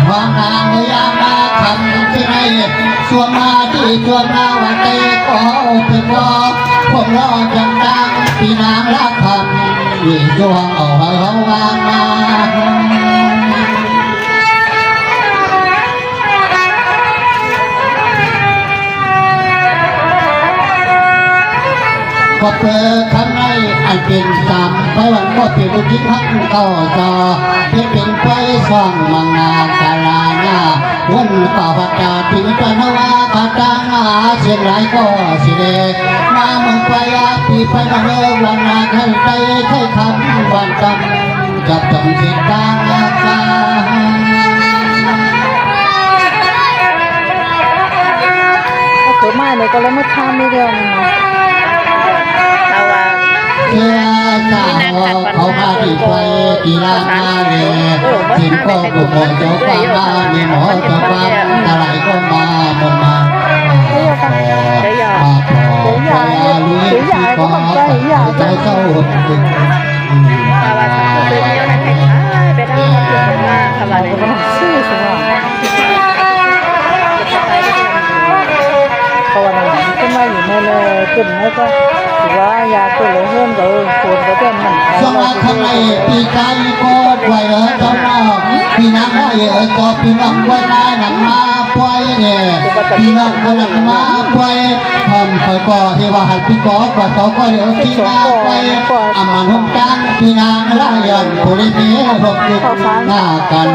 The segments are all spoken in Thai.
พอนางยามาคำที่ไหนสวมมาที่สวมมาวันเตก็เป็นรอผมรอจังดังพี่นางรักคำยิ่งดวงเอาให้เขาวางมาก็เปิดข้างในอันเป็นสามไปวันก็เปลี่ยนบุญพักเข้าจอเป็นไฟส่องมังนาคาลาหน้าวันป่าพัดดาถึงจันทวาพัดดาหาเสียงไรก็สิเลมาเมืองไปอาปีไปมาเลิกวันนาใครใจใครคำวันจำจับจำสิตาตาตัวไม้เนี่ยก็เลยมาทำไม่เดียวนะเชื่อสาวเขาพาที่ไปกีฬามาเลยสินก็กุมเจ้าฟ้ามีหมอเจ้าฟ้าอะไรก็มาหมดมาลุยที่ก็ใจเจ้าหุ่นภาวะสังคมเดียวนะใครไปทำมาเป็นว่าภาวะไหนชื่อสิว่าภาวนาขึ้นมาอยู่ในเลยขึ้นแล้วก็ถือว่ายาตัวเลยเพิ่มก็ควรก็เป็นมันสมาทำไมปีกายก็ไหวเจ้าหน้าพี่น้ำได้ก็พี่น้องไว้ได้หนังมาปล่อยเนี่ยพี่น้องก็หนังมาปล่อยทำคอยก่อที่ว่าหัดพี่ก่อก็เขาก็เดี๋ยวพี่น้าปล่อยอามันหุ่นกันพี่นางละยันผู้เลี้ยงพวกลูกหน้ากัน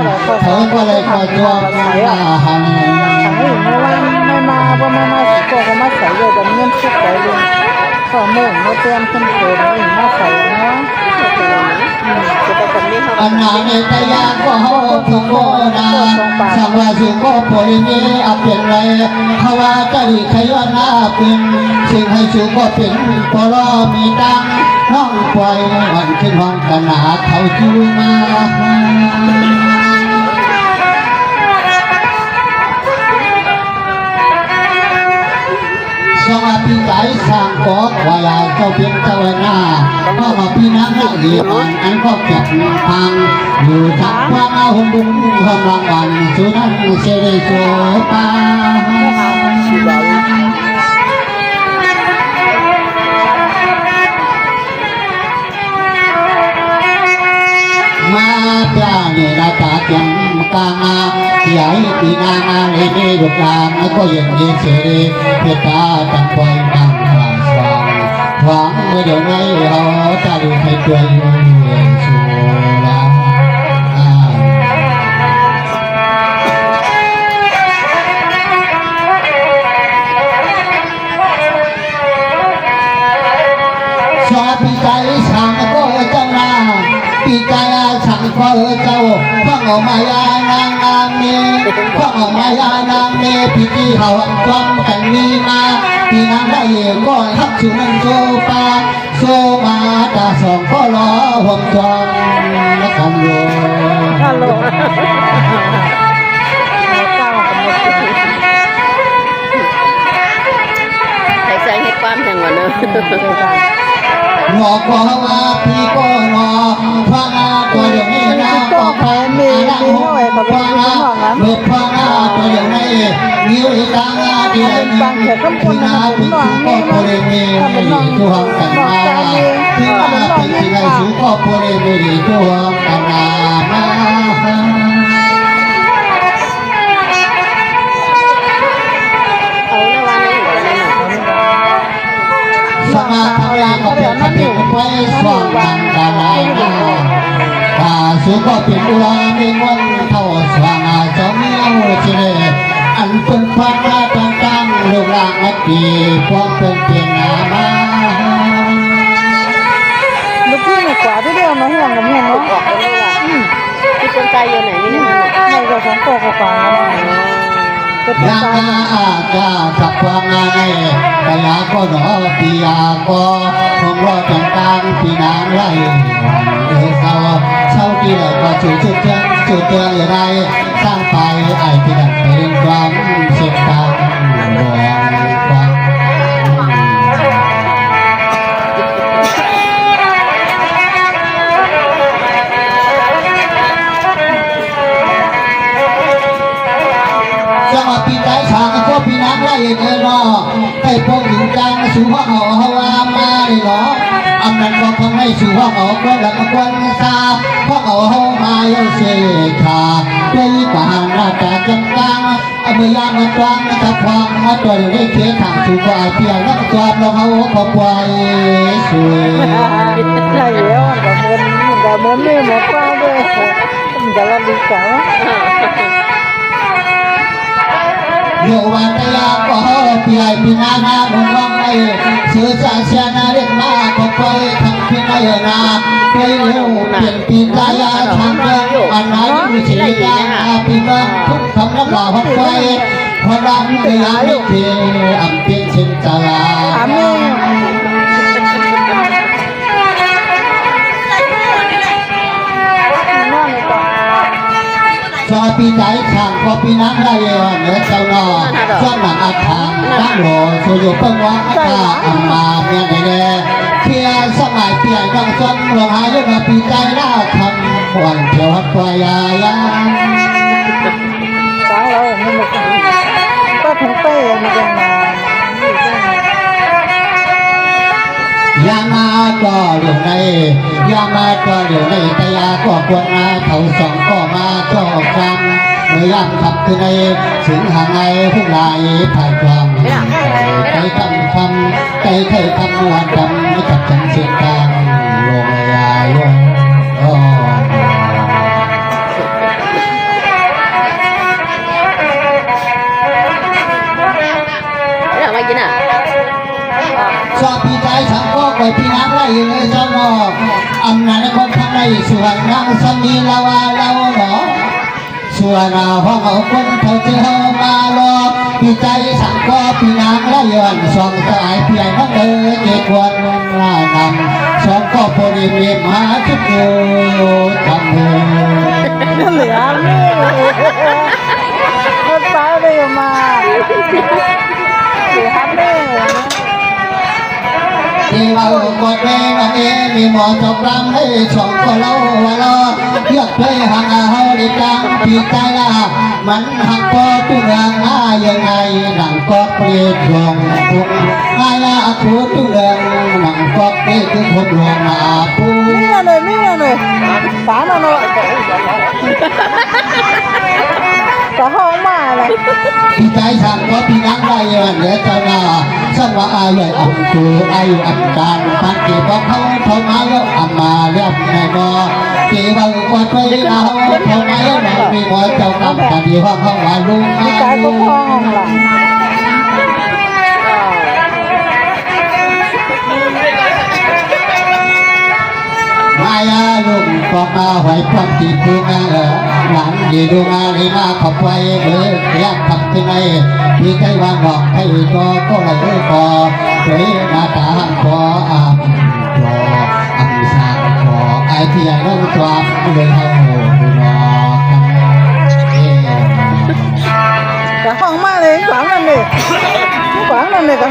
เธอก็เลยก็จวบหน้าหันไม่มาบ่ไม่มาสิก็มาใส่เลยแบบเงินทุกใจเลยข้อมูลมาเตือนคนโตนี่มาใส่เนาะอันนั้นเอกยาก็เขาถูกโกนาสังวาสุก็ปล่อยนี้อาเป็นไรเขาว่าจะดีใครว่าหน้าเป็นสิ่งให้สุก็เป็นพอรอมีตังน้องปล่อยวันขึ้นห้องกันหนาเขาจูมาสวัสดีใจสร้างก็วายเจ้าเพียงเจ้าหน้าพ่อมาพี่น้ำหน้าดีมันอันก็เก็บพังอยู่ทักว่าเอาหุ่นบุ้งทำรางวัลสุนันเสด็จโสปามาปลาเนี่ยราตาเตียงกางาใหญ่ปีนามาเลยนี่ลูกหลานก็ยังยืนเสรีเพตาตั้งคอยนั่งกลางสว่างหวังเมื่อเดี๋ยวนี้เราจะดูให้ตัวอยู่สู่ลาสวัสดีใจสั่งก็เจ้าหน้าปีกายสั่งก็เจ้าฟังออกมายานางนางเมฟังออกมายานางเมพี่ที่เขาความกันมีมาพี่นางได้เองก็ทักสุนันโซปาโซมาตาสองก็รอห่วงจอมและคำโลฮัลโหลใส่ใจให้ความแห่งวันเนอะหลอกว่าพี่ก็รอฟังก็เดี๋ยวนี้นะก็แพ้มีหน่อยกับเป็นน้องนะเมื่อฟังก็เดี๋ยวนี้มีตังเดียวบางแขกก็คนนะเป็นน้องนี่มาถ้าเป็นน้องช่วงกันมาที่มาเป็นที่ไหนสูงก็พอเลยไม่ได้ช่วงกันมาสมาธยาก็เป็นสติไว้สว่างกันได้ตาสูก็เป็นอุราไม่วันเท่าสว่างเจ้าเมียวเฉลยอันเป็นพันมาตั้งลูกหลานนักดีความเป็นเพียงนามาลูกพี่หนักกว่าที่เดียวมาห่วงกับเมียเนาะที่คนใจอยู่ไหนนี่นะไม่ก็สองตัวกว่านางอาจาจับวางงานในกายาก็หนอปียาก็คงรอจังการปีนางไล่เดือดเศร้าที่ไหนก็จุดเตือนอย่างไรสร้างไปไอ้ที่ดันไปเรื่องความเสียงดังหลวงฟัง พวกหญิงจังสู่ห้องเอาเฮาว่ามาเลยเนาะอำนั้นก็คงให้สู่ห้องเอาก็หลักควรทราบเพราะเอาเฮามาเยอะเสียขาด้วยการหน้าตาจำกังเมื่อยามมันกลางนะครับความมาตัวได้เคียงข้างสู่กว่าเพียงนักจอมเราเฮาขอบไว้สวย ใช่แล้วกับมันนี่หมดกว้างด้วยมันจะรับดีกว่า โยวันตยาก็พี่ไอพี่นาหาบุญวังไอเสือจ่าเสียนาเรียกมาก็ไปทำพี่นายนาไปเร็วเปลี่ยนปีตายาทางเดินอันนั้นมีชีวิตยาพี่น้องทุกคำนับลาหัดไปพอรังไปหาไม่เทอันเป็นเช่นจารา อามี ชอปีใจช่างพอปีนั้นได้เเหนือเจ้าหน้าช่วงหนังอาถรรพ์ตั้งโหลโซโยเปิ้งวังตาอัมมาเมียนแน่เพียสมัยเปียน้องจนลงหายยกปีใจล่าคำวันเที่ยวปล่อยยายา sáng lâu nhưng mà có thằng tây mà cái mà ยามาก็เดี๋ยวในยามาก็เดี๋ยวในแต่ยาก็ควรมาเขาสองก็มาจอกกันเมื่อยามขับคือในถึงห่างไงผู้ลายผ่านกลางใจคำใจเคยคำนวลจำไม่จับจังเสียงดังลงยาลงชอบพี่ใจสังก็ไปพี่น้ำไรเลยเจ้าหนออำนาจของข้างในส่วนนางสมีลาวาเราหนอส่วนเราห้องเอาคนเขาเจอมาลอพี่ใจสังก็พี่น้ำไรย้อนสองสายเพียงนั่งเลยเกควรลานำสองก็พอดีเมียมาทุกโยทำเอง nó lẻ nó tái đây mà để hát đây ที่เรากดแม่มาเองมีหมอจบรำให้สองก็เล่าว่าเราเลือกเพลงห่างเฮาได้จังพี่ใจละมันหักพอตุ้งเรื่องหายังไงหนังก็เปลี่ยนลงทุกง่ายละคูตุ้งเรื่องหนังก็เปลี่ยนถึงผมลงมาปู mấy nhà này phá nó cả không mà này พี่ใจสั่งก็พี่นักได้เหลือเจ้าหน้าสั่งว่าอายุอันตูอายุอันการพันกี่บอกเขามาแล้วอันมาเรียบแน่นอกี่วันวัดไปเอาเขามาแล้วหนังมีหมอเจ้ากรรมกันที่ห้องเขาว่าลุง cái có con là มายาลุงก็มาไหวความจีบดูงาหลังดีดูงาลีมาขอบไว้เมื่อเรียกขับขึ้นในพี่ใจวางบอกให้ก็เลยก็เฮ้ยหน้าตาหันคออาบรออังสารขอไอที่ยังเริ่มความเลยเขาดูนอกัน cả không mà đấy quán lần này cả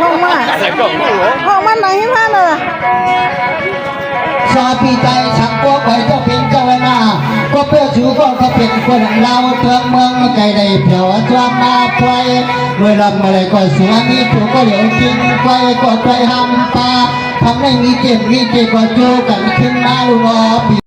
không mà này mà nè ชอบพี่ใจสังก็ไปเจ้าเป็นเจ้าหน้าก็เพื่อชูก็เป็นคนเราเตือนเมืองใจได้เผียวจวมมาไฟเมื่อลำอะไรก็เสือมีถูกก็เหลียวกินไฟก็ไปห้ำปลาทำให้มีเจ็บก็จูกันขึ้นมาลูก